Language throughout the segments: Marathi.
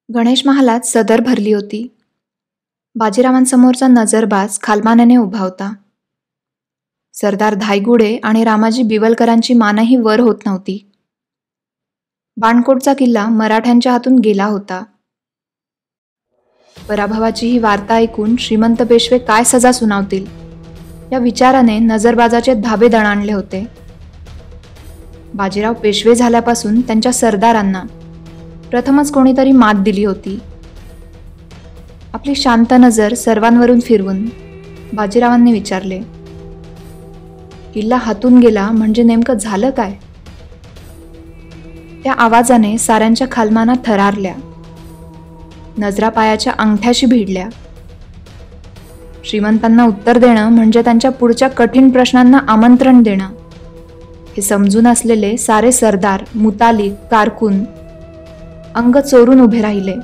गणेश महालात सदर भरली होती. बाजीरावांसमोरचा नजरबाज खालमानाने उभा होता. सरदार धायगुडे आणि रामाजी बिवलकरांची मानही वर होत नव्हती. बाणकोटचा किल्ला मराठ्यांच्या हातून गेला होता. पराभवाची ही वार्ता ऐकून श्रीमंत पेशवे काय सजा सुनावतील या विचाराने नजरबाजाचे धाबे दणाणले होते. बाजीराव पेशवे झाल्यापासून त्यांच्या सरदारांना प्रथमच कोणीतरी मात दिली होती. आपली शांत नजर सर्वांवरून फिरवून बाजीरावांनी विचारले, किल्ला हातून गेला म्हणजे नेमकं झालं काय? त्या आवाजाने साऱ्यांच्या खालमाना थरारल्या, नजरा पायाच्या अंगठ्याशी भिडल्या. श्रीमंतांना उत्तर देणं म्हणजे त्यांच्या पुढच्या कठीण प्रश्नांना आमंत्रण देणं हे समजून असलेले सारे सरदार, मुतालिक, कारकून अंग चोरून उभे राहिले.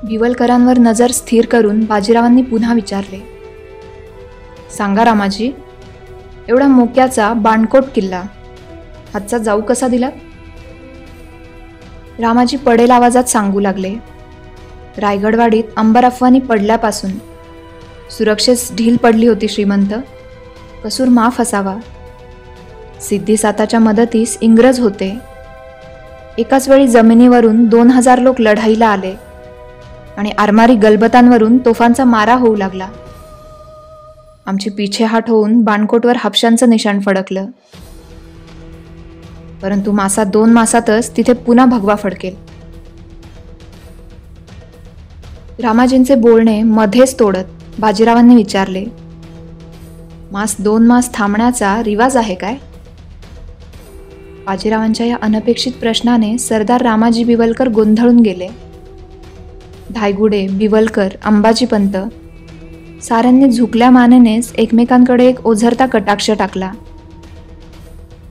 बिवलकरांवर नजर स्थिर करून बाजीरावांनी पुन्हा विचारले, सांगा रामाजी, एवढा मोक्याचा बाणकोट किल्ला हातचा जाऊ कसा दिला? रामाजी पडेल आवाजात सांगू लागले, रायगडवाडीत अंबर अफवानी पडल्यापासून सुरक्षेस ढील पडली होती श्रीमंत. कसूर माफ असावा. सिद्धिसाताच्या मदतीस इंग्रज होते. एकाच वेळी जमिनीवरून 2000 लोक लढाईला आले आणि आरमारी गलबतांवरून तोफांचा मारा होऊ लागला. आमची पिछेहाट होऊन बाणकोटवर हापशांचं निशाण फडकलं. परंतु 2 मासातच तिथे पुन्हा भगवा फडकेल. रामाजींचे बोलणे मध्येच तोडत बाजीरावांनी विचारले, 2 मास थांबण्याचा रिवाज आहे काय? बाजीरावांच्या या अनपेक्षित प्रश्नाने सरदार रामाजी बिवलकर गोंधळून गेले. धायगुडे, बिवलकर, अंबाजीपंत साऱ्यांनी झुकल्या मानेनेच एकमेकांकडे एक ओझरता कटाक्ष टाकला.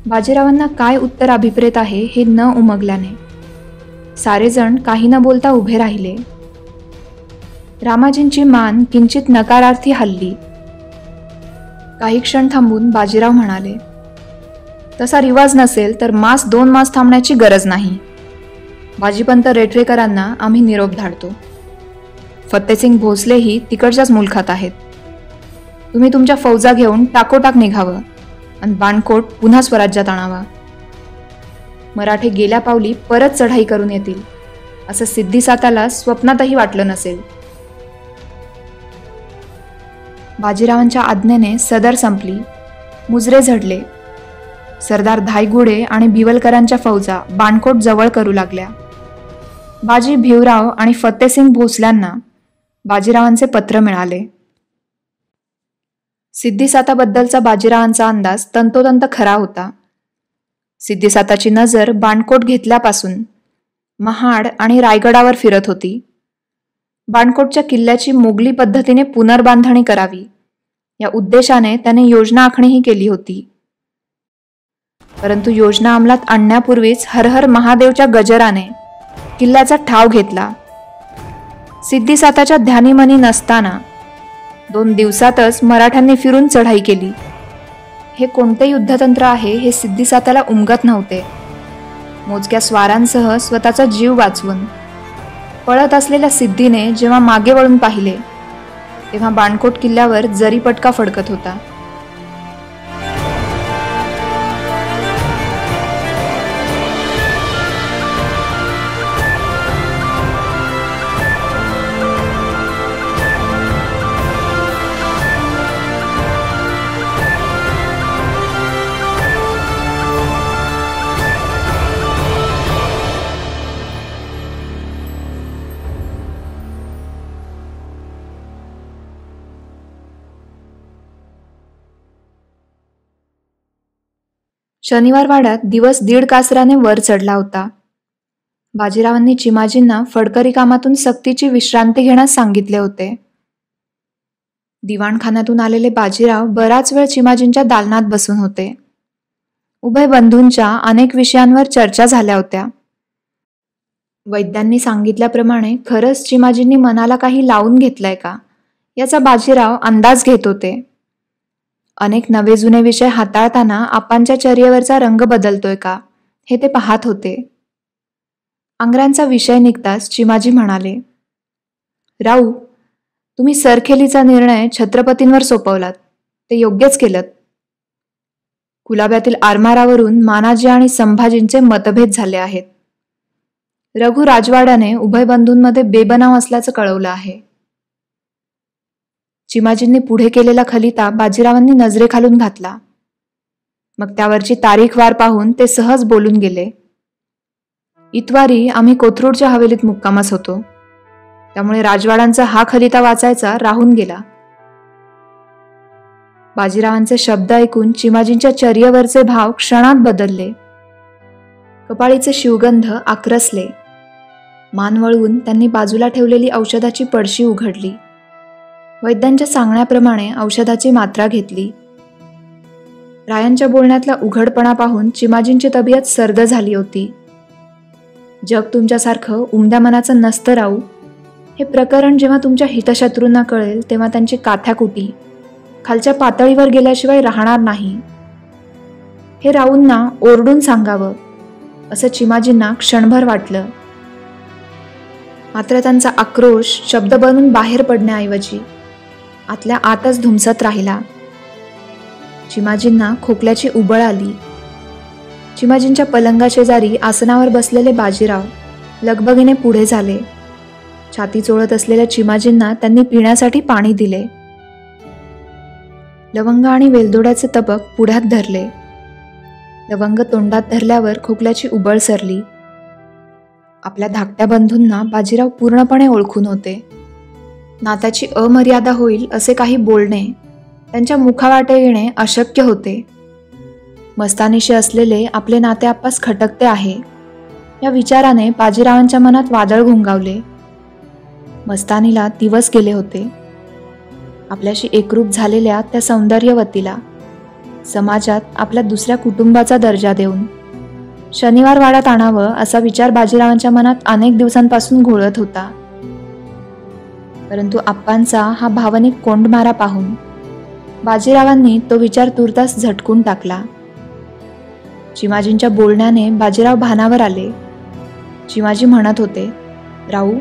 बाजीरावांना काय उत्तर अभिप्रेत आहे हे न उमगल्याने सारेजण काही न बोलता उभे राहिले. रामाजींची मान किंचित नकारार्थी हलली. काही क्षण थांबून बाजीराव म्हणाले, तसा रिवाज नसेल तर 2 मास थांबण्याची गरज नाही. बाजीपंत रेठरेकरांना आम्ही निरोप धाडतो. फत्तेसिंग भोसलेही तिकडच्याच मुलखात आहेत. तुम्ही तुमच्या फौजा घेऊन टाकोटाक निघावं आणि बाणकोट पुन्हा स्वराज्यात आणावा. मराठे गेल्या पावली परत चढाई करून येतील असं सिद्धिसाताला स्वप्नातही वाटलं नसेल. बाजीरावांच्या आज्ञेने सदर संपली. मुजरे झडले. सरदार धायगुडे आणि बिवलकरांच्या फौजा बाणकोट जवळ करू लागल्या. बाजी भिवराव आणि फत्तेसिंग भोसल्यांना बाजीरावांचे पत्र मिळाले. सिद्धिसाताबद्दलचा बाजीरावांचा अंदाज तंतोतंत खरा होता. सिद्धिसाताची नजर बाणकोट घेतल्यापासून महाड आणि रायगडावर फिरत होती. बाणकोटच्या किल्ल्याची मोगली पद्धतीने पुनर्बांधणी करावी या उद्देशाने त्याने योजना आखणीही केली होती. परंतु योजना अंमलात आणण्यापूर्वीच हर हर महादेवच्या गजराने किल्ल्याचा ठाव घेतला. सिद्धिसाताच्या ध्यानीमनी नसताना 2 दिवसातच मराठ्यांनी फिरून चढाई केली. हे कोणते युद्धतंत्र आहे हे सिद्धिसाताला उमगत नव्हते. मोजक्या स्वारांसह स्वतःचा जीव वाचवून पळत असलेल्या सिद्धीने जेव्हा मागे वळून पाहिले तेव्हा बाणकोट किल्ल्यावर जरीपटका फडकत होता. शनिवार वाड्यात दिवस 1.5 कासराने वर चढला होता. बाजीरावांनी चिमाजींना फडकरी कामातून सक्तीची विश्रांती घेण्यास सांगितले होते. दिवाणखान्यातून आलेले बाजीराव बराच वेळ चिमाजींच्या दालनात बसून होते. उभय बंधूंच्या अनेक विषयांवर चर्चा झाल्या होत्या. वैद्यांनी सांगितल्याप्रमाणे खरंच चिमाजींनी मनाला काही लावून घेतलंय का याचा बाजीराव अंदाज घेत होते. अनेक नवे जुने विषय हाताळताना आपांच्या चर्येवरचा रंग बदलतोय का हे ते पाहत होते. आंग्र्यांचा विषय निघताच चिमाजी म्हणाले, राऊ, तुम्ही सरखेलीचा निर्णय छत्रपतींवर सोपवलात, ते योग्यच केलं. कुलाब्यातील आरमारावरून मानाजी आणि संभाजींचे मतभेद झाले आहेत. रघु राजवाड्याने उभय बंधूंमध्ये बेबनाव असल्याचं कळवलं आहे. चिमाजींनी पुढे केलेला खलिता बाजीरावांनी नजरेखालून घातला. मग त्यावरची तारीखवार पाहून ते सहज बोलून गेले. इतवारी आम्ही कोथरूडच्या हवेलीत मुक्कामास होतो, त्यामुळे राजवाड्यांचा हा खलिता वाचायचा राहून गेला. बाजीरावांचे शब्द ऐकून चिमाजींच्या चर्येवरचे भाव क्षणात बदलले. कपाळीचे शिवगंध आक्रसले. मान वळवून त्यांनी बाजूला ठेवलेली औषधाची पडशी उघडली. वैद्यांच्या सांगण्याप्रमाणे औषधाची मात्रा घेतली. रायांच्या बोलण्यातला उघडपणा पाहून चिमाजींची तब्येत सर्द झाली होती. जग तुमच्यासारखं उमद्या मनाचं नसतं राऊ. हे प्रकरण जेव्हा तुमच्या हितशत्रूंना कळेल तेव्हा त्यांची काथ्याकुटी खालच्या पातळीवर गेल्याशिवाय राहणार नाही. हे राऊंना ओरडून सांगावं असं चिमाजींना क्षणभर वाटलं. मात्र त्यांचा आक्रोश शब्द बनून बाहेर पडण्याऐवजी आतल्या आतच धुमसत राहिला. चिमाजींना खोकल्याची उबळ आली. चिमाजींच्या पलंगाशेजारी आसनावर बसलेले बाजीराव लगबगीने पुढे झाले. छाती चोळत असलेल्या चिमाजींना त्यांनी पिण्यासाठी पाणी दिले. लवंग आणि वेलदोड्याचे तबक पुढ्यात धरले. लवंग तोंडात धरल्यावर खोकल्याची उबळ सरली. आपल्या धाकट्या बंधूंना बाजीराव पूर्णपणे ओळखून होते. नात्याची अमर्यादा होईल असे काही बोलणे त्यांच्या मुखावाटे येणे अशक्य होते. मस्तानीशी असलेले आपले नाते आपणास खटकते आहे या विचाराने बाजीरावांच्या मनात वादळ घोंगावले. मस्तानीला दिवस गेले होते. आपल्याशी एकरूप झालेल्या त्या सौंदर्यवतीला समाजात आपल्या दुसऱ्या कुटुंबाचा दर्जा देऊन शनिवार वाड्यात आणावं असा विचार बाजीरावांच्या मनात अनेक दिवसांपासून घोळत होता. परंतु आप्पांचा हा भावनिक कोंडमारा पाहून बाजीरावांनी तो विचार तुर्तास झटकून टाकला. चिमाजींच्या बोलण्याने बाजीराव भानावर आले. चिमाजी म्हणत होते, राऊ,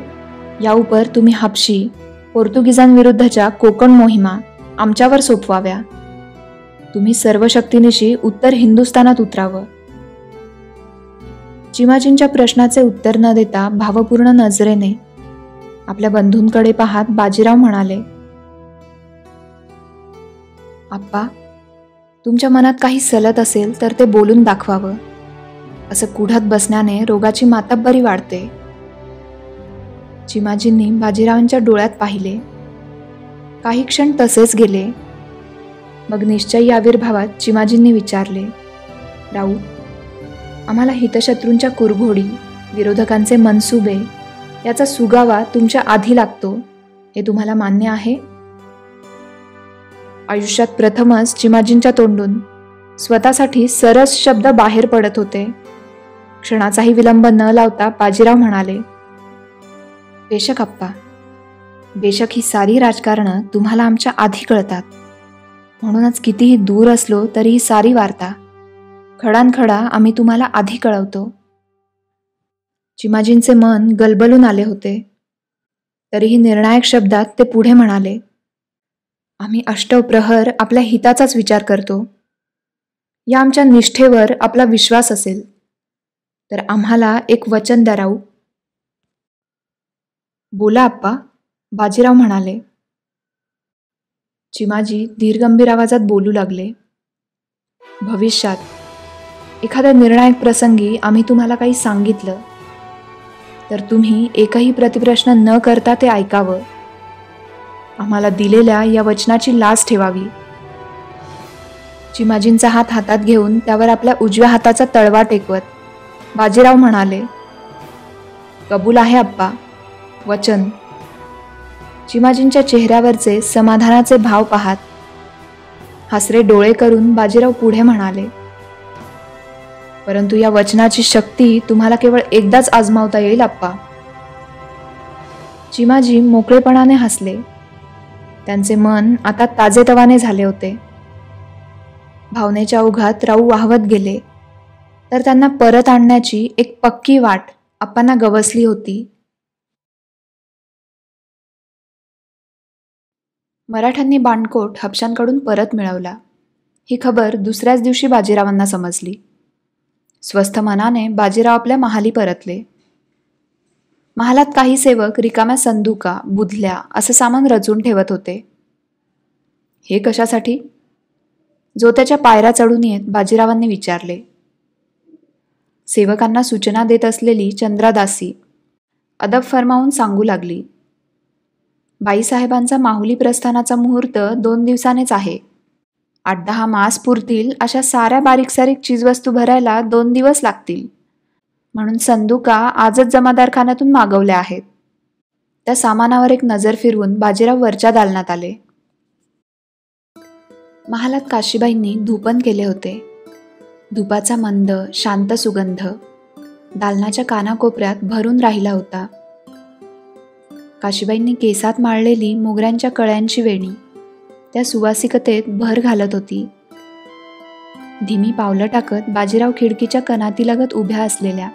या उपर तुम्ही हापशी पोर्तुगीजांविरुद्धच्या कोकण मोहिमा आमच्यावर सोपवाव्या. तुम्ही सर्व शक्तीनिशी उत्तर हिंदुस्थानात उतरावं. चिमाजींच्या प्रश्नाचे उत्तर न देता भावपूर्ण नजरेने आपल्या बंधूंकडे पाहत बाजीराव म्हणाले, आप्पा, तुमच्या मनात काही सलत असेल तर ते बोलून दाखवावं. असं कुढत बसण्याने रोगाची मातब्बरी वाढते. चिमाजींनी बाजीरावांच्या डोळ्यात पाहिले. काही क्षण तसेच गेले. मग निश्चयी आविर्भावात चिमाजींनी विचारले, राऊ, आम्हाला हितशत्रूंच्या कुरघोडी, विरोधकांचे मनसुबे याचा सुगावा तुमच्या आधी लागतो हे तुम्हाला मान्य आहे? आयुष्यात प्रथमच चिमाजींच्या तोंडून स्वतःसाठी सरस शब्द बाहेर पडत होते. क्षणाचाही विलंब न लावता बाजीराव म्हणाले, बेशक आप्पा, बेशक ही सारी राजकारणं तुम्हाला आमच्या आधी कळतात. म्हणूनच कितीही दूर असलो तरी ही सारी वार्ता खडानखडा आम्ही तुम्हाला आधी कळवतो. चिमाजींचे मन गलबलून आले होते. तरीही निर्णायक शब्दात ते पुढे म्हणाले, आम्ही अष्टप्रहर आपल्या हिताचाच विचार करतो. या आमच्या निष्ठेवर आपला विश्वास असेल तर आम्हाला एक वचन द्या राऊ. बोला आप्पा, बाजीराव म्हणाले. चिमाजी धीरगंभीर आवाजात बोलू लागले, भविष्यात एखाद्या निर्णायक प्रसंगी आम्ही तुम्हाला काही सांगितलं तर तुम्ही एकही प्रतिप्रश्न न करता ते ऐकावं. आम्हाला दिलेल्या या वचनाची लाज ठेवावी. चिमाजींचा हात हातात घेऊन त्यावर आपल्या उजव्या हाताचा तळवा टेकवत बाजीराव म्हणाले, कबूल आहे आप्पा, वचन. चिमाजींच्या चेहऱ्यावरचे समाधानाचे भाव पाहत हसरे डोळे करून बाजीराव पुढे म्हणाले, परंतु या वचनाची शक्ती तुम्हाला केवळ एकदाच आजमावता येईल आप्पा. चिमाजी मोकळेपणाने हसले. त्यांचे मन आता ताजेतवाने झाले होते. भावनेच्या ओघात राऊ वाहवत गेले तर त्यांना परत आणण्याची एक पक्की वाट आप्पांना गवसली होती. मराठ्यांनी बाणकोट हापशांकडून परत मिळवला. ही खबर दुसऱ्याच दिवशी बाजीरावांना समजली. स्वस्थ मनाने बाजीराव आपल्या महाली परतले. महालात काही सेवक रिकाम्या संदुका, बुधल्या असं सामान रचून ठेवत होते. हे कशासाठी? जो त्याच्या पायऱ्या चढून येत बाजीरावांनी विचारले. सेवकांना सूचना देत असलेली चंद्रादासी अदब फरमावून सांगू लागली. बाईसाहेबांचा माहुली प्रस्थानाचा मुहूर्त 2 दिवसानेच आहे. 8-10 मास पुरतील अशा साऱ्या बारीक सारीक चीजवस्तू भरायला 2 दिवस लागतील. म्हणून संदुका आजच जमादारखान्यातून मागवल्या आहेत. त्या सामानावर एक नजर फिरवून बाजीराव वरच्या दालनात आले. महालात काशीबाईंनी धूपन केले होते. धुपाचा मंद शांत सुगंध दालनाच्या कानाकोपऱ्यात भरून राहिला होता. काशीबाईंनी केसात माळलेली मोगऱ्यांच्या कळ्यांची वेणी त्या सुवासिकतेत भर घालत होती. धीमी पावलं टाकत बाजीराव खिडकीच्या कनातीलगत उभ्या असलेल्या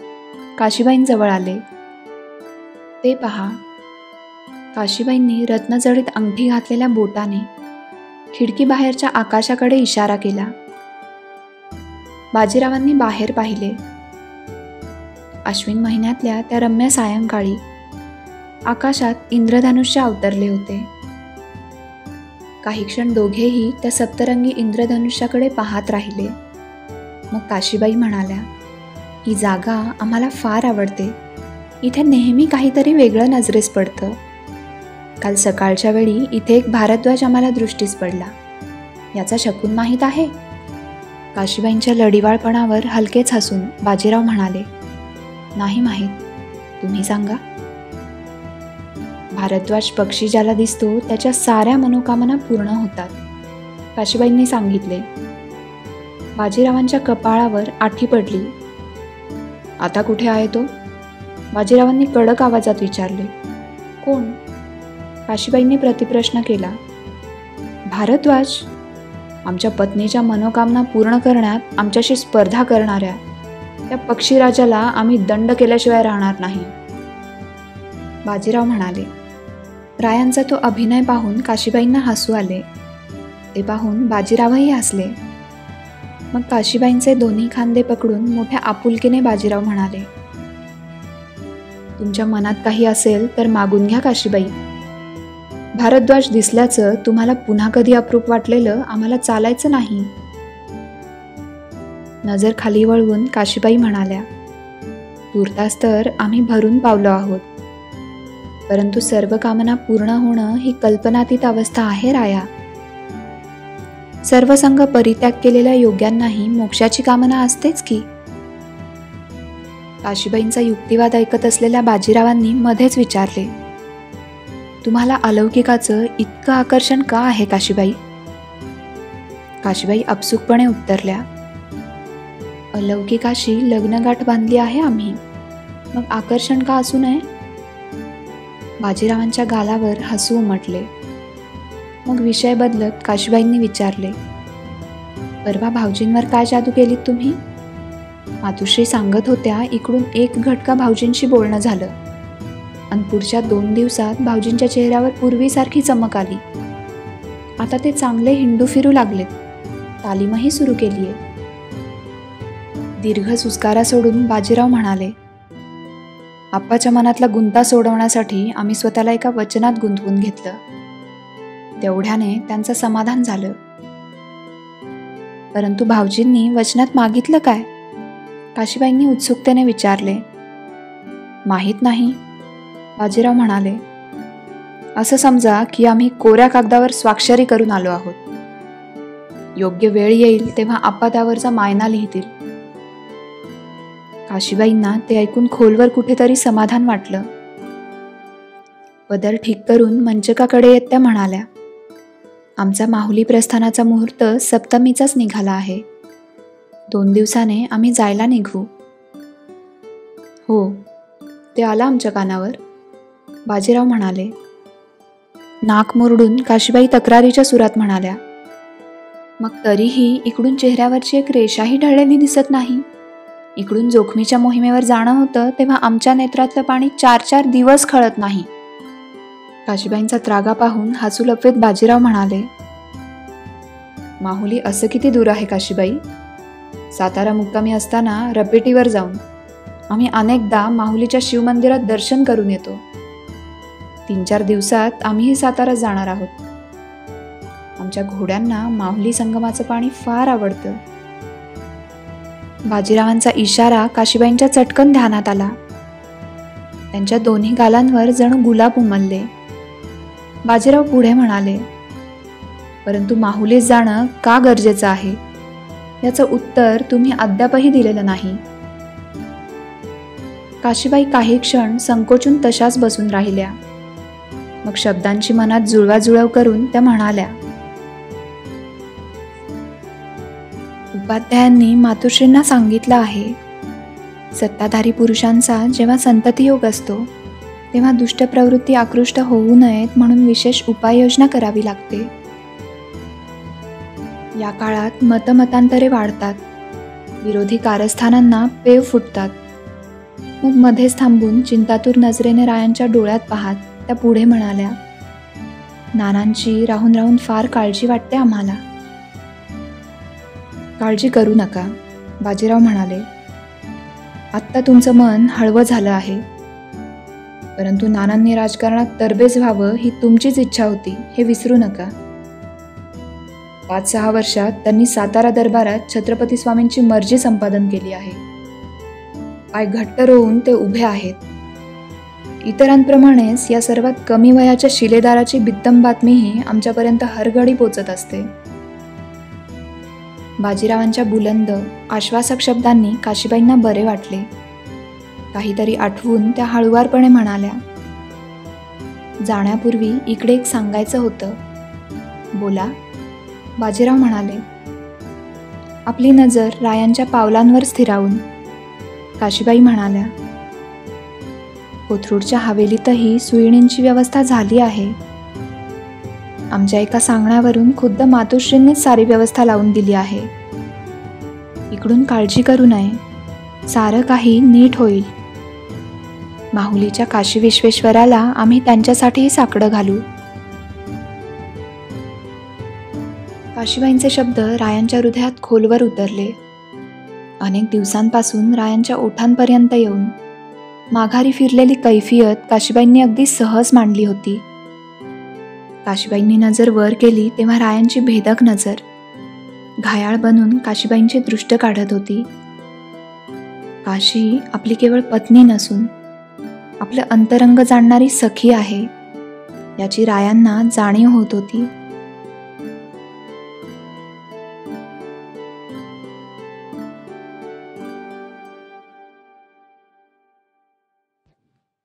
काशीबाईंजवळ आले. ते पहा. काशीबाईंनी रत्नजडित अंगठी घातलेल्या बोटाने खिडकी बाहेरच्या आकाशाकडे इशारा केला. बाजीरावांनी बाहेर पाहिले. अश्विन महिन्यातल्या त्या रम्य सायंकाळी आकाशात इंद्रधनुष्य अवतरले होते. काही क्षण दोघेही त्या सप्तरंगी इंद्रधनुष्याकडे पाहत राहिले. मग काशीबाई म्हणाल्या, ही जागा आम्हाला फार आवडते. इथे नेहमी काहीतरी वेगळं नजरेस पडतं. काल सकाळच्या वेळी इथे एक भारद्वाज आम्हाला दृष्टीस पडला. याचा शकून माहीत आहे? काशीबाईंच्या लढिवाळपणावर हलकेच हसून बाजीराव म्हणाले, नाही माहीत. तुम्ही सांगा. भारद्वाज पक्षी ज्याला दिसतो त्याच्या साऱ्या मनोकामना पूर्ण होतात, काशीबाईंनी सांगितले. बाजीरावांच्या कपाळावर आठी पडली. आता कुठे आहे तो? बाजीरावांनी कडक आवाजात विचारले. कोण? काशीबाईंनी प्रतिप्रश्न केला. भारद्वाज. आमच्या पत्नीच्या मनोकामना पूर्ण करण्यात आमच्याशी स्पर्धा करणाऱ्या त्या पक्षीराजाला आम्ही दंड केल्याशिवाय राहणार नाही, बाजीराव म्हणाले. रायांचा तो अभिनय पाहून काशीबाईंना हसू आले. ते पाहून बाजीरावही हसले. मग काशीबाईंचे दोन्ही खांदे पकडून मोठ्या आपुलकीने बाजीराव म्हणाले, तुमच्या मनात काही असेल तर मागून घ्या काशीबाई. भारद्वाज दिसल्याचं तुम्हाला पुन्हा कधी अप्रूप वाटलेलं आम्हाला चालायचं नाही. नजर खाली वळवून काशीबाई म्हणाल्या, तूर्तास तर आम्ही भरून पावलो आहोत, परंतु सर्व कामना पूर्ण होणं ही कल्पनातीत अवस्था आहे राया. सर्व संग परित्याग केलेल्या योग्यांनाही मोक्षाची कामना असतेच की. काशीबाईंचा युक्तिवाद ऐकत असलेल्या बाजीरावांनी मध्येच विचारले, तुम्हाला अलौकिकाचं इतकं आकर्षण का आहे काशीबाई? काशीबाई अपसूकपणे उत्तरल्या, अलौकिकाशी लग्नगाठ बांधली आहे आम्ही, मग आकर्षण का असू नये? बाजीरावांच्या गालावर हसू उमटले. मग विषय बदलत काशीबाईंनी विचारले, परवा भाऊजींवर काय जादू केलीत तुम्ही? मातुश्री सांगत होत्या इकडून एक घटका भाऊजींशी बोलणं झालं आणि पुढच्या 2 दिवसात भाऊजींच्या चेहऱ्यावर पूर्वीसारखी चमक आली. आता ते चांगले हिंडू फिरू लागलेत. तालीमही सुरू केली आहे. दीर्घ सुस्कारा सोडून बाजीराव म्हणाले, आप्पाच्या मनातला गुंता सोडवण्यासाठी आम्ही स्वतःला एका वचनात गुंतवून घेतलं. तेवढ्याने त्यांचं समाधान झालं. परंतु भाऊजींनी वचनात मागितलं काय? काशीबाईंनी उत्सुकतेने विचारले. माहीत नाही, बाजीराव म्हणाले. असं समजा की आम्ही कोऱ्या कागदावर स्वाक्षरी करून आलो आहोत. योग्य वेळ येईल तेव्हा आप्पा त्यावरचा मायना लिहितील. काशीबाईंना ते ऐकून खोलवर कुठेतरी समाधान वाटलं. पदर ठीक करून मंचकाकडे येत त्या म्हणाल्या, आमचा माहुली प्रस्थानाचा मुहूर्त सप्तमीचाच निघाला आहे. 2 दिवसाने आम्ही जायला निघू. हो, ते आलं आमच्या कानावर, बाजीराव म्हणाले. नाक मुरडून काशीबाई तक्रारीच्या सुरात म्हणाल्या, मग तरीही इकडून चेहऱ्यावरची एक रेषाही ढळलेली दिसत नाही. इकडून जोखमीच्या मोहिमेवर जाणं होतं तेव्हा आमच्या नेत्रातलं पाणी 4-4 दिवस खळत नाही. काशीबाईंचा त्रागा पाहून हसू लपवेत बाजीराव म्हणाले, माहुली असं किती दूर आहे काशीबाई? सातारा मुक्कामी असताना रपेटीवर जाऊन आम्ही अनेकदा माहुलीच्या शिवमंदिरात दर्शन करून येतो. 3-4 दिवसात आम्हीही सातारा जाणार आहोत. आमच्या घोड्यांना माहुली संगमाचं पाणी फार आवडतं. बाजीरावांचा इशारा काशीबाईंच्या चटकन ध्यानात आला. त्यांच्या दोन्ही गालांवर जणू गुलाब उमलले. बाजीराव पुढे म्हणाले, परंतु माहुलीस जाणं का गरजेचं आहे याचं उत्तर तुम्ही अद्यापही दिलेलं नाही. काशीबाई काही क्षण संकोचून तशाच बसून राहिल्या. मग शब्दांची मनात जुळवाजुळव करून त्या म्हणाल्या, उपाध्यायांनी मातोश्रींना सांगितलं आहे, सत्ताधारी पुरुषांचा जेव्हा संततियोग असतो तेव्हा दुष्ट प्रवृत्ती आकृष्ट होऊ नयेत म्हणून विशेष उपाययोजना करावी लागते. या काळात मतमतांतरे वाढतात, विरोधी कारस्थानांना पेव फुटतात. मग मध्येच थांबून चिंतातूर नजरेने रायांच्या डोळ्यात पाहत त्या पुढे म्हणाल्या, नानांची राहून राहून फार काळजी वाटते आम्हाला. काळजी करू नका, बाजीराव म्हणाले. आत्ता तुमचं मन हळवं झालं आहे, परंतु नानांनी राजकारणात तरबेज व्हावं ही तुमचीच इच्छा होती हे विसरू नका. 5-6 वर्षात त्यांनी सातारा दरबारात छत्रपती स्वामींची मर्जी संपादन केली आहे. पाय घट्ट रोवून ते उभे आहेत. इतरांप्रमाणेच या सर्वात कमी वयाच्या शिलेदाराची बित्तम बातमीही आमच्यापर्यंत हरघडी पोचत असते. बाजीरावांच्या बुलंद आश्वासक शब्दांनी काशीबाईंना बरे वाटले. काहीतरी आठवून त्या हळुवारपणे म्हणाल्या, जाण्यापूर्वी इकडे एक सांगायचं होतं. बोला, बाजीराव म्हणाले. आपली नजर रायांच्या पावलांवर स्थिरावून काशीबाई म्हणाल्या, कोथरूडच्या हवेलीतही सुईणींची व्यवस्था झाली आहे. आमच्या एका सांगण्यावरून खुद्द मातोश्रींनीच सारी व्यवस्था लावून दिली आहे. इकडून काळजी करू नये, सारं काही नीट होईल. माहुलीच्या काशी विश्वेश्वराला आम्ही त्यांच्यासाठीही साकडं घालू. काशीबाईंचे शब्द रायांच्या हृदयात खोलवर उतरले. अनेक दिवसांपासून रायांच्या ओठांपर्यंत येऊन माघारी फिरलेली कैफियत काशीबाईंनी अगदी सहज मांडली होती. काशीबाईंनी नजर वर केली तेव्हा रायांची भेदक नजर घायाळ बनून काशीबाईंची दृष्ट काढत होती. काशी आपली केवळ पत्नी नसून आपलं अंतरंग जाणणारी सखी आहे याची रायांना जाणीव होत होती.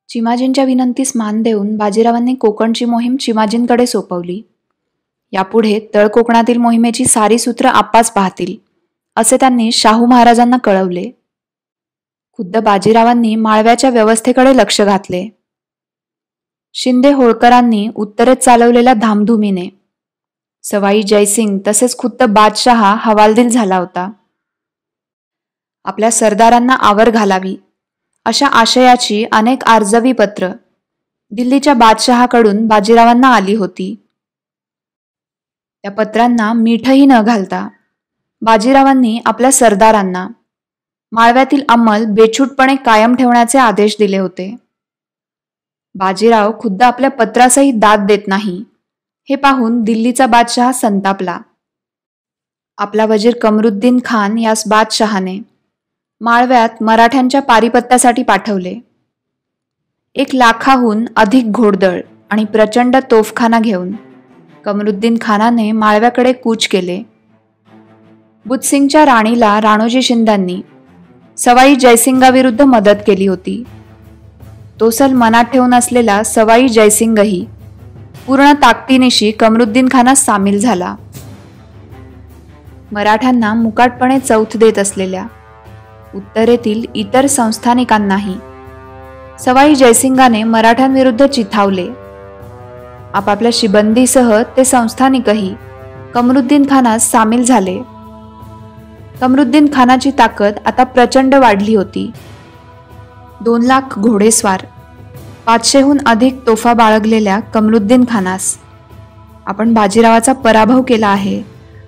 चिमाजींच्या विनंतीस मान देऊन बाजीरावांनी कोकणची मोहीम चिमाजींकडे सोपवली. यापुढे तळ कोकणातील मोहिमेची सारी सूत्र आप्पाच पाहतील असे त्यांनी शाहू महाराजांना कळवले. खुद्द बाजीरावांनी माळव्याच्या व्यवस्थेकडे लक्ष घातले. शिंदे होळकरांनी उत्तरेत चालवलेल्या धामधुमीने सवाई जयसिंग तसेच खुद्द बादशहा हवालदिल झाला होता. आपल्या सरदारांना आवर घालावी अशा आशयाची अनेक आर्जवी पत्र दिल्लीच्या बादशहाकडून बाजीरावांना आली होती. त्या पत्रांना मीठही न घालता बाजीरावांनी आपल्या सरदारांना माळव्यातील अंमल बेछूटपणे कायम ठेवण्याचे आदेश दिले होते. बाजीराव खुद्द आपल्या पत्रासही दाद देत नाही हे पाहून दिल्लीचा बादशहा संतापला. आपला वजीर कमरुद्दीन खान यास बादशहाने माळव्यात मराठ्यांच्या पारिपत्यासाठी पाठवले. 1 लाखाहून अधिक घोडदळ आणि प्रचंड तोफखाना घेऊन कमरुद्दीन खानाने माळव्याकडे कूच केले. बुधसिंगच्या राणीला राणोजी शिंद्यांनी सवाई जयसिंगाविरुद्ध मदत केली होती. तो सल मनात ठेवून असलेला सवाई जयसिंगही पूर्ण ताकदीनिशी कमरुद्दीन खानात सामील झाला. मराठ्यांना मुकाटपणे चौथ देत असलेल्या उत्तरेतील इतर संस्थानिकांनाही सवाई जयसिंगाने मराठ्यांविरुद्ध चिथावले. आपापल्या शिबंदीसह ते संस्थानिकही कमरुद्दीन खानात सामील झाले. कमरुद्दीन खानाची ताकद आता प्रचंड वाढली होती. 2,00,000 घोडेस्वार, 500हून अधिक तोफा बाळगलेल्या कमरुद्दीन खानास आपण बाजीरावाचा पराभव केला आहे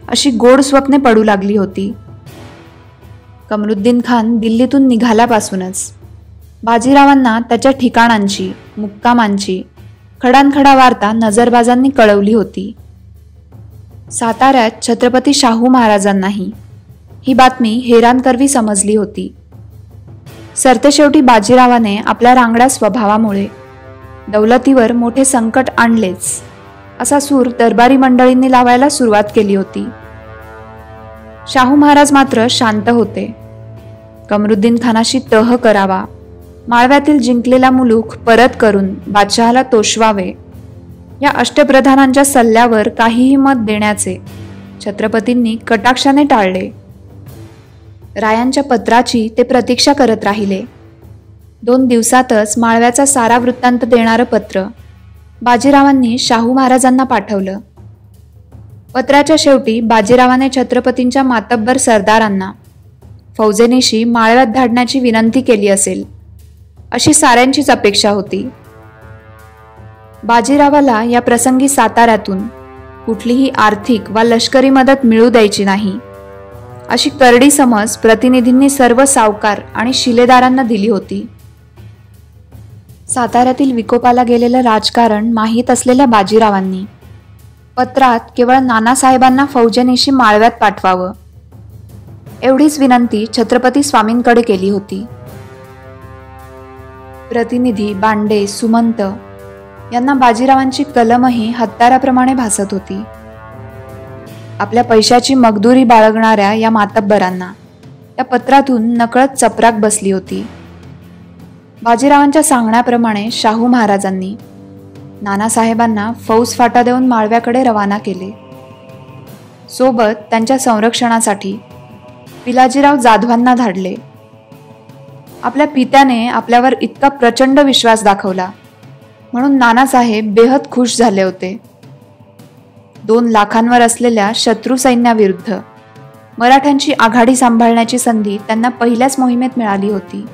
अशी गोड स्वप्ने पडू लागली होती. कमरुद्दीन खान दिल्लीतून निघाल्यापासूनच बाजीरावांना त्याच्या ठिकाणांची, मुक्कामांची खडानखडा वार्ता नजरबाजांनी कळवली होती. साताऱ्यात छत्रपती शाहू महाराजांनाही ही बातमी हैराणकरवी समजली होती. सरतेशेवटी बाजीरावाने आपल्या रांगड्या स्वभावामुळे दौलतीवर मोठे संकट आणलेच असा सूर दरबारी मंडळींनी लावायला सुरुवात केली होती. शाहू महाराज मात्र शांत होते. कमरुद्दीन खानाशी तह करावा, माळव्यातील जिंकलेला मुलूख परत करून बादशहाला तोषवावे या अष्टप्रधानांच्या सल्ल्यावर काहीही मत देण्याचे छत्रपतींनी कटाक्षाने टाळले. रायांच्या पत्राची ते प्रतीक्षा करत राहिले. 2 दिवसातच माळव्याचा सारा वृत्तांत देणारं पत्र बाजीरावांनी शाहू महाराजांना पाठवलं. पत्राच्या शेवटी बाजीरावाने छत्रपतींच्या मातब्बर सरदारांना फौजेनीशी माळव्यात धाडण्याची विनंती केली असेल अशी साऱ्यांचीच अपेक्षा होती. बाजीरावाला या प्रसंगी साताऱ्यातून कुठलीही आर्थिक वा लष्करी मदत मिळू द्यायची नाही अशी करडी समज प्रतिनिधींनी सर्व सावकार आणि शिलेदारांना दिली होती. साताऱ्यातील विकोपाला गेलेलं राजकारण माहीत असलेल्या बाजीरावांनी पत्रात केवळ नानासाहेबांना फौजेनीशी माळव्यात पाठवावं एवढीच विनंती छत्रपती स्वामींकडे केली होती. प्रतिनिधी बांडे, सुमंत यांना बाजीरावांची कलमही हत्याराप्रमाणे भासत होती. आपल्या पैशाची मगदुरी बाळगणाऱ्या या मातब्बरांना त्या पत्रातून नकळत चपराक बसली होती. बाजीरावांच्या सांगण्याप्रमाणे शाहू महाराजांनी नानासाहेबांना फौज फाटा देऊन माळव्याकडे रवाना केले. सोबत त्यांच्या संरक्षणासाठी पिलाजीराव जाधवांना धाडले. आपल्या पित्याने आपल्यावर इतका प्रचंड विश्वास दाखवला म्हणून नानासाहेब बेहद खुश झाले होते. 2 लाखांवर असलेल्या शत्रू सैन्याविरुद्ध मराठ्यांची आघाडी सांभाळण्याची संधी त्यांना पहिल्याच मोहिमेत मिळाली होती.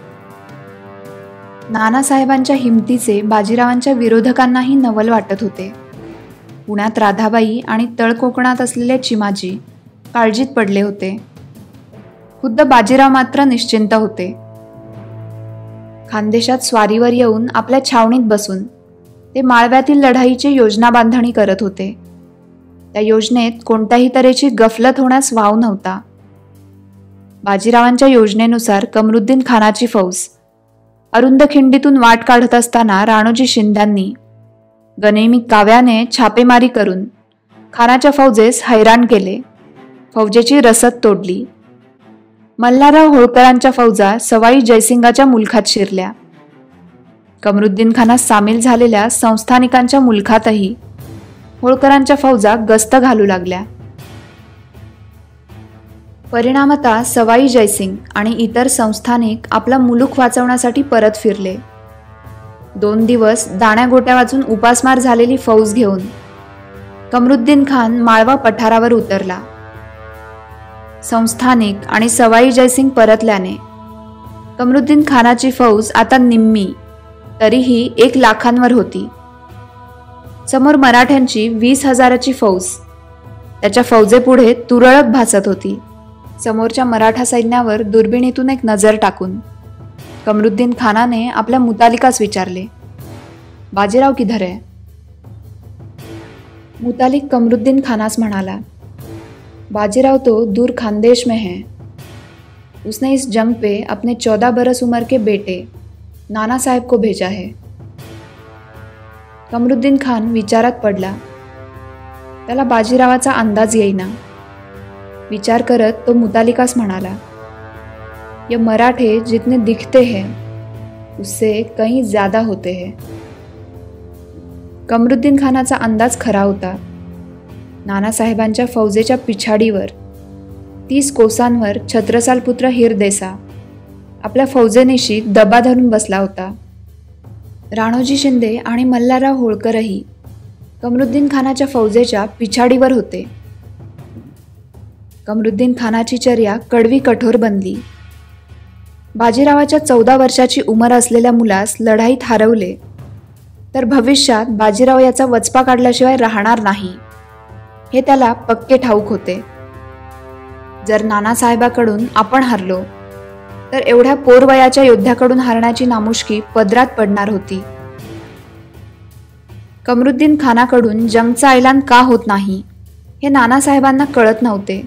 नानासाहेबांच्या हिमतीचे बाजीरावांच्या विरोधकांनाही नवल वाटत होते. पुण्यात राधाबाई आणि तळकोकणात असलेले चिमाजी काळजीत पडले होते. खुद्द बाजीराव मात्र निश्चिंत होते. खानदेशात स्वारीवर येऊन आपल्या छावणीत बसून ते माळव्यातील लढाईची योजना बांधणी करत होते. त्या योजनेत कोणत्याही तऱ्हेची गफलत होण्यास वाव नव्हता. बाजीरावांच्या योजनेनुसार कमरुद्दीन खानाची फौज अरुंद खिंडीतून वाट काढत असताना राणोजी शिंद्यांनी गनेमी काव्याने छापेमारी करून खानाच्या फौजेस हैराण केले. फौजेची रसद तोडली. मल्हारराव होळकरांच्या फौजा सवाई जयसिंगाच्या मुलखात शिरल्या. कमरुद्दीन खानास सामील झालेल्या संस्थानिकांच्या मुलखातही होळकरांच्या फौजा गस्त घालू लागल्या. परिणामतः सवाई जयसिंग आणि इतर संस्थानिक आपला मुलूख वाचवण्यासाठी परत फिरले. 2 दिवस दाण्यागोट्या वाचून उपासमार झालेली फौज घेऊन कमरुद्दीन खान माळवा पठारावर उतरला. संस्थानिक आणि सवाई जयसिंग परतल्याने कमरुद्दीन खानाची फौज आता निम्मी, तरीही 1 लाखांवर होती. समोर मराठ्यांची 20,000ची फौज त्याच्या फौजेपुढे तुरळक भासत होती. समोरच्या मराठा सैन्यावर दुर्बिणीतून एक नजर टाकून कमरुद्दीन खानाने आपल्या मुतालिकास विचारले, बाजीराव किधर है? मुतालिक कमरुद्दीन खानास म्हणाला, बाजीराव तो दूर खानदेश में है. उसने इस जंग पे अपने 14 बरस उम्र के बेटे नाना साहेब को भेजा है. कमरुद्दीन खान विचारात पडला. त्याला बाजीरावाचा अंदाज येईना. विचार करत तो मुतालिकास म्हणाला, ये मराठे जितने दिखते हैं उससे कहीं ज्यादा होते हैं. कमरुद्दीन खानाचा अंदाज खरा होता. नानासाहेबांच्या फौजेच्या पिछाडीवर 30 कोसांवर छत्रसाल पुत्र हिरदेसा आपल्या फौजेनिशी दबा धरून बसला होता. राणोजी शिंदे आणि मल्हारराव होळकरही कमरुद्दीन खानाच्या फौजेच्या पिछाडीवर होते. कमरुद्दीन खानाची चर्या कडवी कठोर बनली. बाजीरावाच्या 14 वर्षाची उमर असलेल्या मुलास लढाईत हरवले तर भविष्यात बाजीराव याचा वचपा काढल्याशिवाय राहणार नाही हे त्याला पक्के ठाऊक होते. जर नानासाहेबाकडून आपण हरलो तर एवढ्या पोरवयाच्या योद्ध्याकडून हरण्याची नामुष्की पदरात पडणार होती. कमरुद्दीन खानाकडून जंगचा ऐलान का होत नाही हे नानासाहेबांना कळत नव्हते.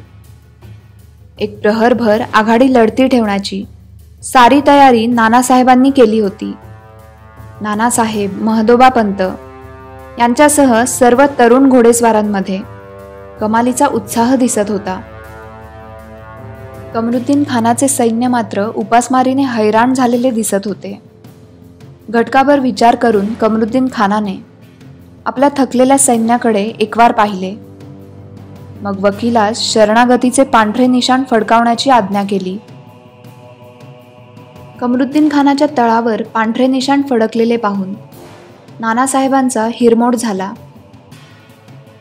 एक प्रहरभर आघाडी लढती ठेवण्याची सारी तयारी नानासाहेबांनी केली होती. नानासाहेब, महदोबापंत यांच्यासह सर्व तरुण घोडेस्वारांमध्ये कमालीचा उत्साह दिसत होता. कमरुद्दीन खानाचे सैन्य मात्र उपासमारीने हैराण झालेले दिसत होते. घटकाभर विचार करून कमरुद्दीन खानाने आपल्या थकलेल्या सैन्याकडे एकवार पाहिले. मग वकिलास शरणागतीचे पांढरे निशाण फडकावण्याची आज्ञा केली. कमरुद्दीन खानाच्या तळावर पांढरे निशाण फडकलेले पाहून नानासाहेबांचा हिरमोड झाला.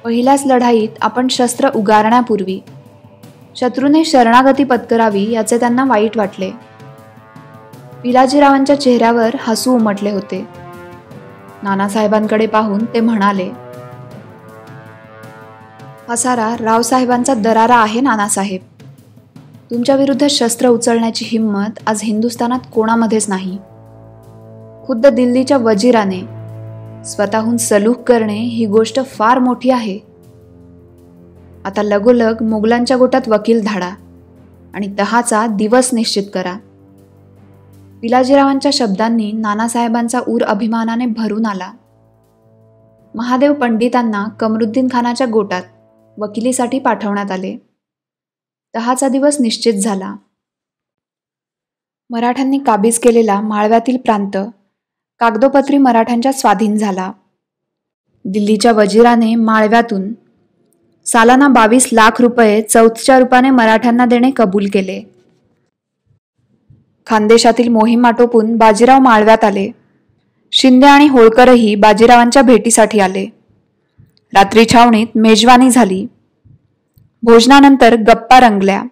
पहिल्याच लढाईत आपण शस्त्र उगारण्यापूर्वी शत्रूने शरणागती पत्करावी याचे त्यांना वाईट वाटले. पिलाजीरावांच्या चेहऱ्यावर हसू उमटले होते. नानासाहेबांकडे पाहून ते म्हणाले, हा सारा रावसाहेबांचा दरारा आहे नानासाहेब. तुमच्या विरुद्ध शस्त्र उचलण्याची हिंमत आज हिंदुस्थानात कोणामध्येच नाही. खुद्द दिल्लीच्या वजीराने स्वतःहून सलूख करणे ही गोष्ट फार मोठी आहे. आता लगोलग मोगलांच्या गोटात वकील धाडा आणि तहाचा दिवस निश्चित करा. पिलाजीरावांच्या शब्दांनी नानासाहेबांचा ऊर अभिमानाने भरून आला. महादेव पंडितांना कमरुद्दीन खानाच्या गोटात वकिलीसाठी पाठवण्यात आले. तहाचा दिवस निश्चित झाला. मराठ्यांनी काबीज केलेला माळव्यातील प्रांत कागदोपत्री मराठ्यांच्या स्वाधीन झाला. दिल्लीच्या वजीराने माळव्यातून सालाना 22 लाख रुपये चौथच्या रूपाने मराठ्यांना देणे कबूल केले. खानदेशातील मोहीम आटोपून बाजीराव माळव्यात आले. शिंदे आणि होळकरही बाजीरावांच्या भेटीसाठी आले. रात्री छावणीत मेजवानी झाली. भोजनानंतर गप्पा रंगल्या.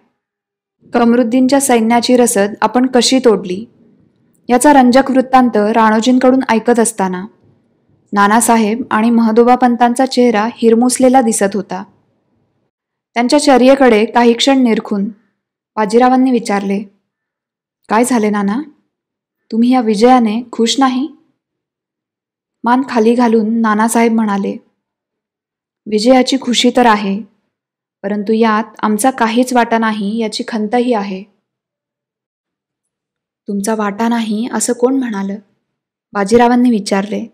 कमरुद्दीनच्या सैन्याची रसद आपण कशी तोडली याचा रंजक वृत्तांत राणोजींकडून ऐकत असताना नानासाहेब आणि महदोबापंतांचा चेहरा हिरमुसलेला दिसत होता. त्यांच्या चर्येकडे काही क्षण निरखून बाजीरावांनी विचारले, काय झाले नाना? तुम्ही या विजयाने खुश नाही? मान खाली घालून नानासाहेब म्हणाले, विजयाची खुशी तर आहे, परंतु यात आमचा काहीच वाटा नाही याची खंतही आहे. तुमचा वाटा नाही असं कोण म्हणालं? बाजीरावांनी विचारले.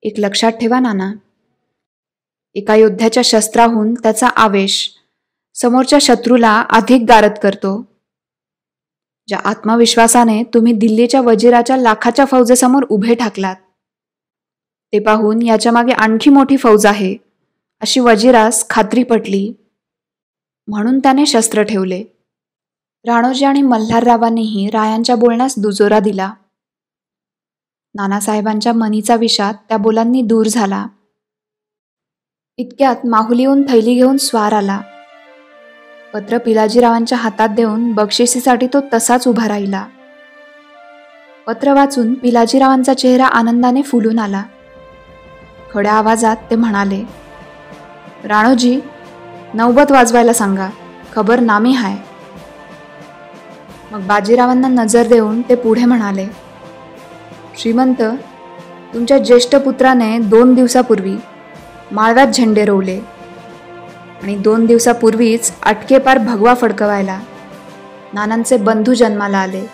एक लक्षात ठेवा नाना, एका योद्ध्याच्या शस्त्राहून त्याचा आवेश समोरच्या शत्रूला अधिक गारद करतो. ज्या आत्मविश्वासाने तुम्ही दिल्लीच्या वजीराच्या लाखाच्या फौजेसमोर उभे ठाकलात ते पाहून याच्या मागे आणखी मोठी फौज आहे अशी वजीरास खात्री पटली, म्हणून त्याने शस्त्र ठेवले. राणोजी आणि मल्हाररावांनीही रायांच्या बोलण्यास दुजोरा दिला. नानासाहेबांच्या मनीचा विषाद त्या बोलांनी दूर झाला. इतक्यात माहुलीहून थैली घेऊन स्वार आला. पत्र पिलाजीरावांच्या हातात देऊन बक्षिसीसाठी तो तसाच उभा राहिला. पत्र वाचून पिलाजीरावांचा चेहरा आनंदाने फुलून आला. थोड्या आवाजात ते म्हणाले, राणोजी, नौबत वाजवायला सांगा, खबर नामी हाय. मग बाजीरावांना नजर देऊन ते पुढे म्हणाले, श्रीमंत, तुमच्या ज्येष्ठ पुत्राने 2 दिवसापूर्वी माळव्यात झेंडे रोवले आणि 2 दिवसापूर्वीच अटकेपार भगवा फडकवायला नानांचे बंधू जन्माला आले.